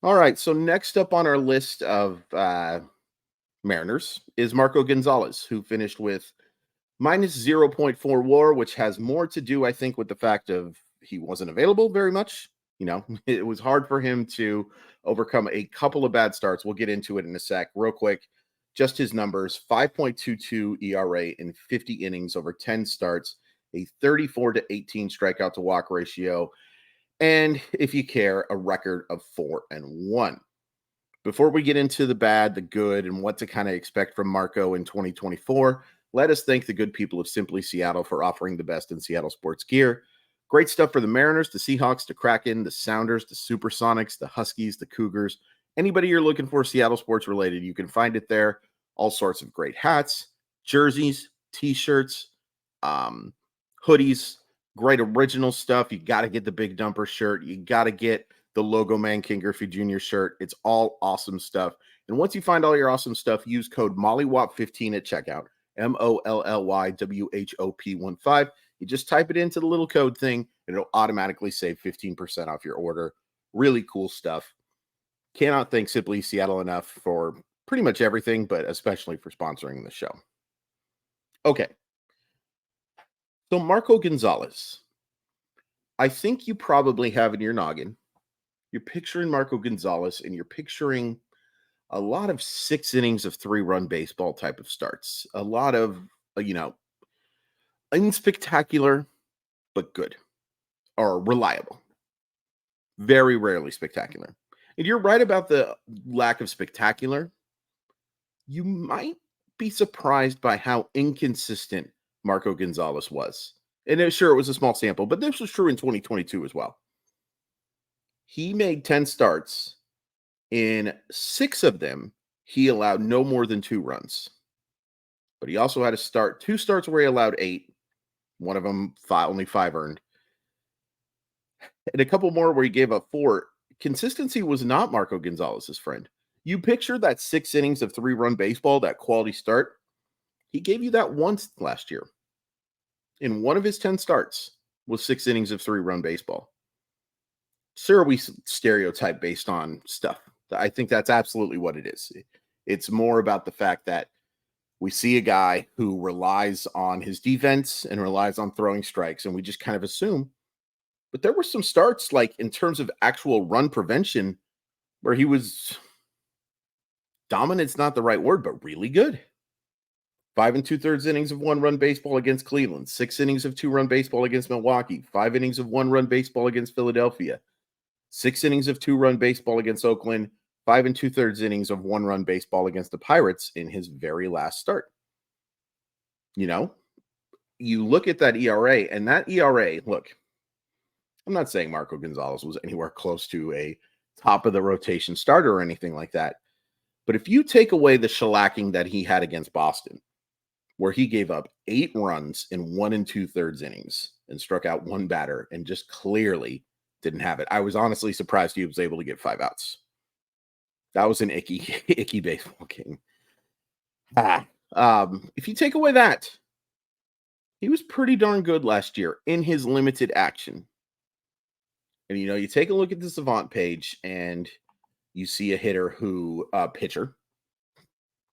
All right. So next up on our list of Mariners is Marco Gonzales, who finished with minus zero point 0.4 WAR, which has more to do, I think, with the fact of he wasn't available very much. It was hard for him to overcome a couple of bad starts. We'll get into it in a sec. Real quick, just his numbers: 5.22 ERA in 50 innings over 10 starts, a 34 to 18 strikeout to walk ratio, and if you care, a record of 4-1. Before we get into the bad, the good, and what to kind of expect from Marco in 2024, let us thank the good people of Simply Seattle for offering the best in Seattle sports gear. Great stuff for the Mariners, the Seahawks, the Kraken, the Sounders, the Supersonics, the Huskies, the Cougars. Anybody you're looking for Seattle sports related, you can find it there. All sorts of great hats, jerseys, t-shirts, um, hoodies, great original stuff. You got to get the Big Dumper shirt. You got to get the logo Man King Griffey Jr. shirt. It's all awesome stuff. And once you find all your awesome stuff, use code MOLLYWOP15 at checkout. MOLLYWHOP15. You just type it into the little code thing, and it'll automatically save 15% off your order. Really cool stuff. Cannot thank Simply Seattle enough for pretty much everything, but especially for sponsoring the show. Okay. So Marco Gonzales, I think you probably have in your noggin. You're picturing Marco Gonzales and you're picturing a lot of 6 innings of 3-run baseball type of starts. A lot of, unspectacular, but good or reliable. Very rarely spectacular. And you're right about the lack of spectacular. You might be surprised by how inconsistent Marco Gonzales was. And sure, it was a small sample, but this was true in 2022 as well. He made 10 starts. In 6 of them, he allowed no more than 2 runs. But he also had two starts where he allowed 8. One of them, only 5 earned. And a couple more where he gave up 4. Consistency was not Marco Gonzalez's friend. You picture that 6 innings of 3-run baseball, that quality start. He gave you that once last year. In one of his 10 starts was 6 innings of 3-run baseball. Sure, we stereotype based on stuff. I think that's absolutely what it is. It's more about the fact that we see a guy who relies on his defense and relies on throwing strikes, and we just kind of assume. But there were some starts, like in terms of actual run prevention, where he was dominant's not the right word, but really good. 5 2/3 innings of 1-run baseball against Cleveland, 6 innings of 2-run baseball against Milwaukee, 5 innings of 1-run baseball against Philadelphia, 6 innings of 2-run baseball against Oakland, 5 2/3 innings of 1-run baseball against the Pirates in his very last start. You look at that ERA, and that ERA, look, I'm not saying Marco Gonzales was anywhere close to a top of the rotation starter or anything like that. But if you take away the shellacking that he had against Boston, where he gave up 8 runs in 1 2/3 innings and struck out 1 batter and just clearly didn't have it. I was honestly surprised he was able to get 5 outs. That was an icky baseball game. If you take away that, he was pretty darn good last year in his limited action. And you take a look at the Savant page and you see a hitter pitcher.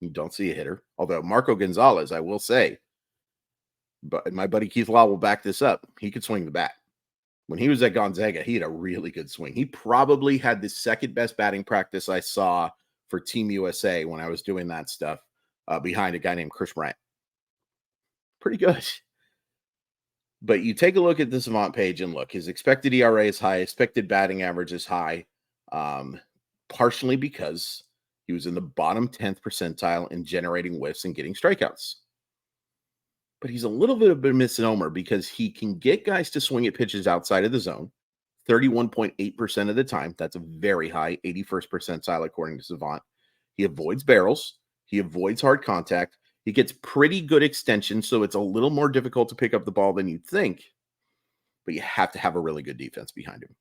You don't see a hitter. Although Marco Gonzales, I will say, but my buddy Keith Law will back this up. He could swing the bat. When he was at Gonzaga, he had a really good swing. He probably had the second best batting practice I saw for Team USA when I was doing that stuff behind a guy named Chris Bryant. Pretty good. But you take a look at the Savant page and look, his expected ERA is high, expected batting average is high, partially because he was in the bottom 10th percentile in generating whiffs and getting strikeouts. But he's a little bit of a misnomer because he can get guys to swing at pitches outside of the zone 31.8% of the time. That's a very high, 81st percentile according to Savant. He avoids barrels. He avoids hard contact. He gets pretty good extension, so it's a little more difficult to pick up the ball than you'd think. But you have to have a really good defense behind him.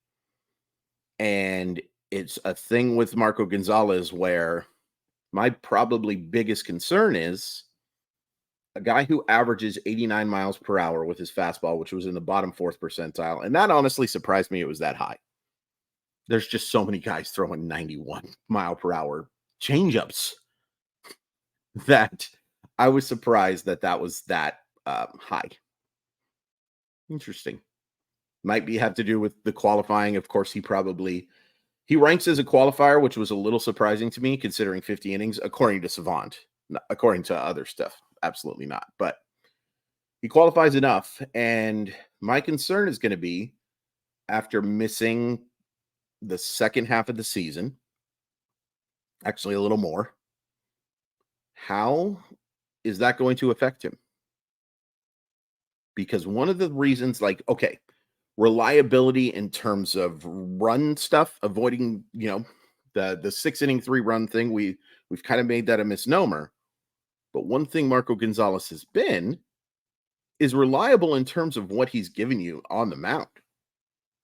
And it's a thing with Marco Gonzales where my probably biggest concern is a guy who averages 89 miles per hour with his fastball, which was in the bottom 4th percentile. And that honestly surprised me it was that high. There's just so many guys throwing 91-mile-per-hour changeups that I was surprised that that was that high. Interesting. Might be have to do with the qualifying. Of course, he ranks as a qualifier, which was a little surprising to me considering 50 innings, according to Savant. According to other stuff, absolutely not. But he qualifies enough. And my concern is going to be after missing the second half of the season, actually a little more, how is that going to affect him? Because one of the reasons, like, okay, reliability in terms of run stuff, avoiding, the 6 inning 3 run thing, we've kind of made that a misnomer. But one thing Marco Gonzales has been is reliable in terms of what he's given you on the mound.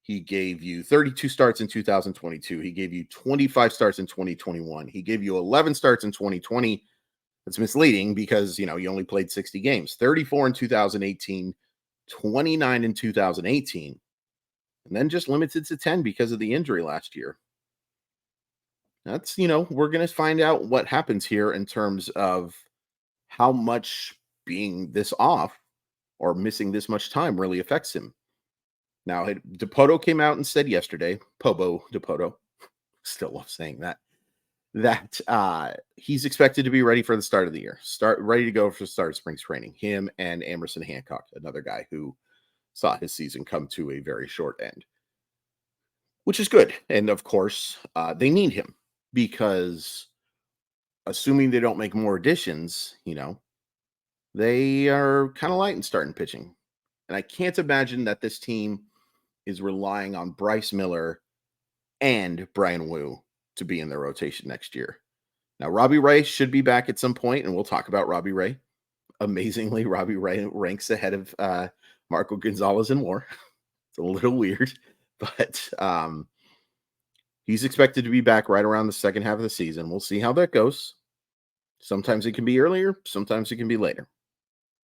He gave you 32 starts in 2022. He gave you 25 starts in 2021. He gave you 11 starts in 2020. That's misleading because, you only played 60 games. 34 in 2018, 29 in 2018, and then just limited to 10 because of the injury last year. That's, we're going to find out what happens here in terms of how much being this off or missing this much time really affects him. Now, DePoto came out and said yesterday, Pobo DePoto, still love saying that he's expected to be ready for the start of the year, ready to go for the start of spring training. Him and Emerson Hancock, another guy who saw his season come to a very short end, which is good. And of course, they need him because assuming they don't make more additions, they are kind of light in starting pitching. And I can't imagine that this team is relying on Bryce Miller and Brian Wu to be in their rotation next year. Now, Robbie Ray should be back at some point, and we'll talk about Robbie Ray. Amazingly, Robbie Ray ranks ahead of Marco Gonzales in WAR. It's a little weird, but he's expected to be back right around the second half of the season. We'll see how that goes. Sometimes it can be earlier, sometimes it can be later.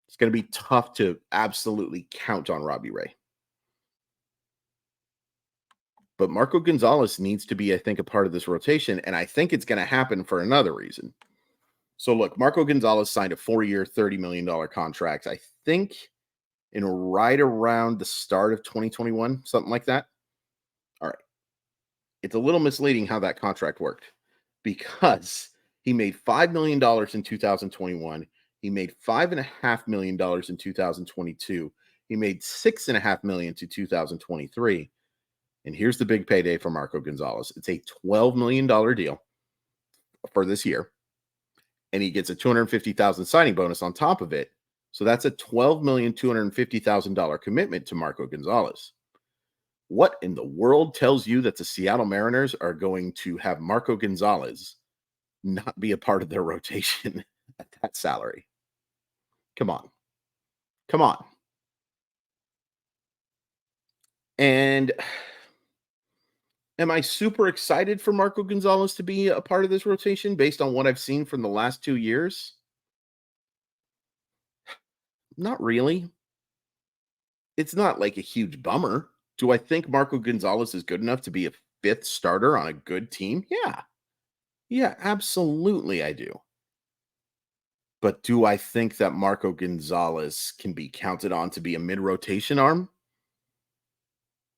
It's going to be tough to absolutely count on Robbie Ray. But Marco Gonzales needs to be, I think, a part of this rotation, and I think it's going to happen for another reason. So, look, Marco Gonzales signed a 4-year, $30 million contract, I think, in right around the start of 2021, something like that. All right. It's a little misleading how that contract worked because he made $5 million in 2021. He made $5.5 million in 2022. He made $6.5 million to 2023. And here's the big payday for Marco Gonzales. It's a $12 million deal for this year. And he gets a $250,000 signing bonus on top of it. So that's a $12,250,000 commitment to Marco Gonzales. What in the world tells you that the Seattle Mariners are going to have Marco Gonzales not be a part of their rotation at that salary? Come on. Come on. And am I super excited for Marco Gonzales to be a part of this rotation based on what I've seen from the last 2 years? Not really. It's not like a huge bummer. Do I think Marco Gonzales is good enough to be a 5th starter on a good team? Yeah. Yeah, absolutely I do. But do I think that Marco Gonzales can be counted on to be a mid-rotation arm?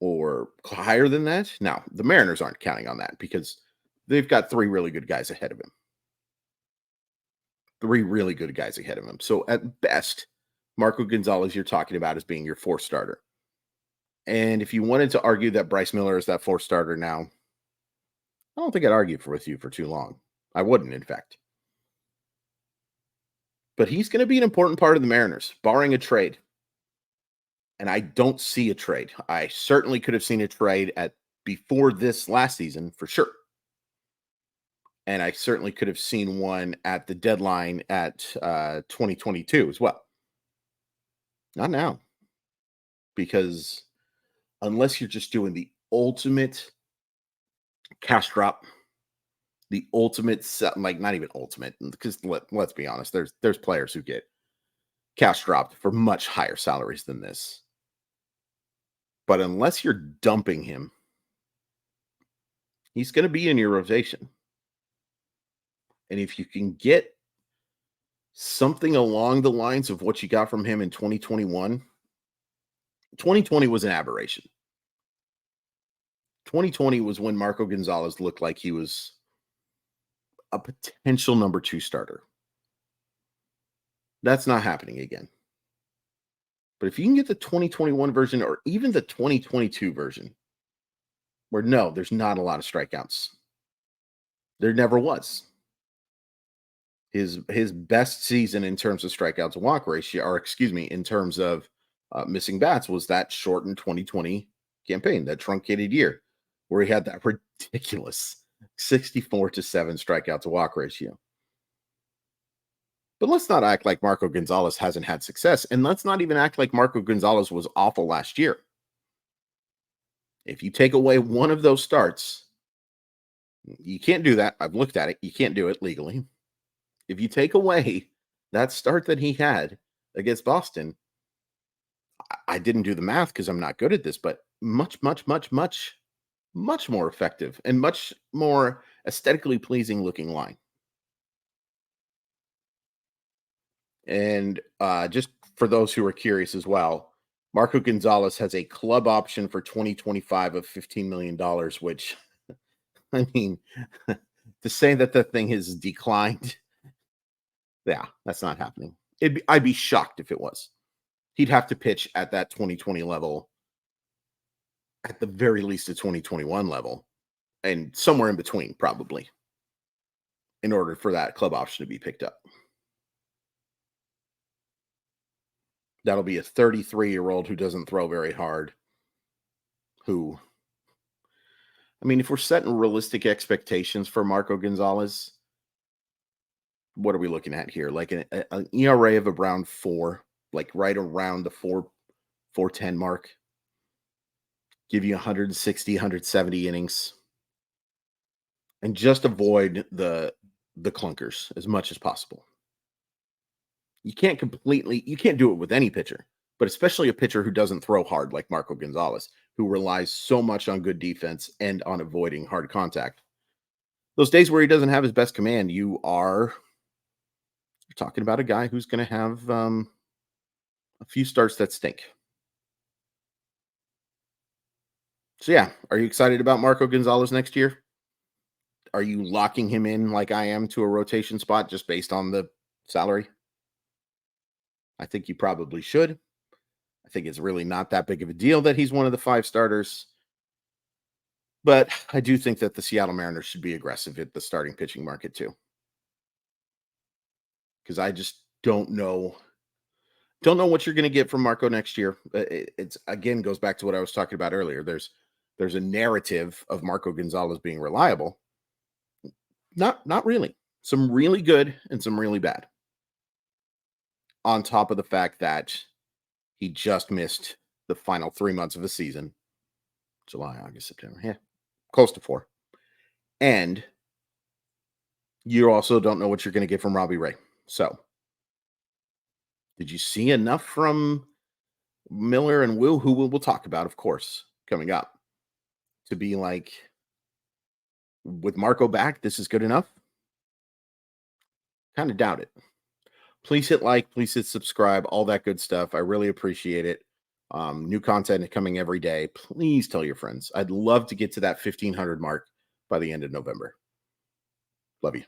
Or higher than that? Now, the Mariners aren't counting on that because they've got 3 really good guys ahead of him. 3 really good guys ahead of him. So at best, Marco Gonzales you're talking about as being your 4th starter. And if you wanted to argue that Bryce Miller is that 4th starter now, I don't think I'd argue with you for too long. I wouldn't, in fact. But he's going to be an important part of the Mariners, barring a trade. And I don't see a trade. I certainly could have seen a trade before this last season for sure. And I certainly could have seen one at the deadline at 2022 as well. Not now. Because unless you're just doing the ultimate cash drop, the ultimate like not even ultimate, because let's be honest, there's players who get cash dropped for much higher salaries than this. But unless you're dumping him He's going to be in your rotation. And if you can get something along the lines of what you got from him in 2021, 2020 was an aberration. 2020 was when Marco Gonzales looked like he was a potential number 2 starter. That's not happening again. But if you can get the 2021 version or even the 2022 version, where no, there's not a lot of strikeouts. There never was. His best season in terms of strikeouts to walk ratio, or excuse me, in terms of missing bats, was that shortened 2020 campaign, that truncated year, where he had that ridiculous 64-7 strikeout to walk ratio. But let's not act like Marco Gonzales hasn't had success, and let's not even act like Marco Gonzales was awful last year. If you take away one of those starts, you can't do that. I've looked at it. You can't do it legally. If you take away that start that he had against Boston, I didn't do the math because I'm not good at this, but much more effective and much more aesthetically pleasing looking line. And just for those who are curious as well, Marco Gonzales has a club option for 2025 of $15 million, which, I mean, to say that the thing has declined, yeah, that's not happening. I'd be shocked if it was. He'd have to pitch at that 2020 level, at the very least a 2021 level, and somewhere in between, probably, in order for that club option to be picked up. That'll be a 33-year-old who doesn't throw very hard, who, I mean, if we're setting realistic expectations for Marco Gonzales, what are we looking at here? Like an ERA of around 4, like right around the 4.10 mark. Give you 160, 170 innings. And just avoid the clunkers as much as possible. You can't do it with any pitcher, but especially a pitcher who doesn't throw hard like Marco Gonzales, who relies so much on good defense and on avoiding hard contact. Those days where he doesn't have his best command, you're talking about a guy who's going to have a few starts that stink. So yeah, are you excited about Marco Gonzales next year? Are you locking him in like I am to a rotation spot just based on the salary? I think you probably should. I think it's really not that big of a deal that he's one of the 5 starters. But I do think that the Seattle Mariners should be aggressive at the starting pitching market too. Because I just don't know what you're going to get from Marco next year. It's again goes back to what I was talking about earlier. There's a narrative of Marco Gonzales being reliable. Not really. Some really good and some really bad. On top of the fact that he just missed the final 3 months of the season. July, August, September. Yeah, close to 4. And you also don't know what you're going to get from Robbie Ray. So, did you see enough from Miller and Will, who we'll talk about, of course, coming up, to be like, with Marco back, this is good enough? Kind of doubt it. Please hit like, please hit subscribe, all that good stuff. I really appreciate it. New content coming every day. Please tell your friends. I'd love to get to that 1,500 mark by the end of November. Love you.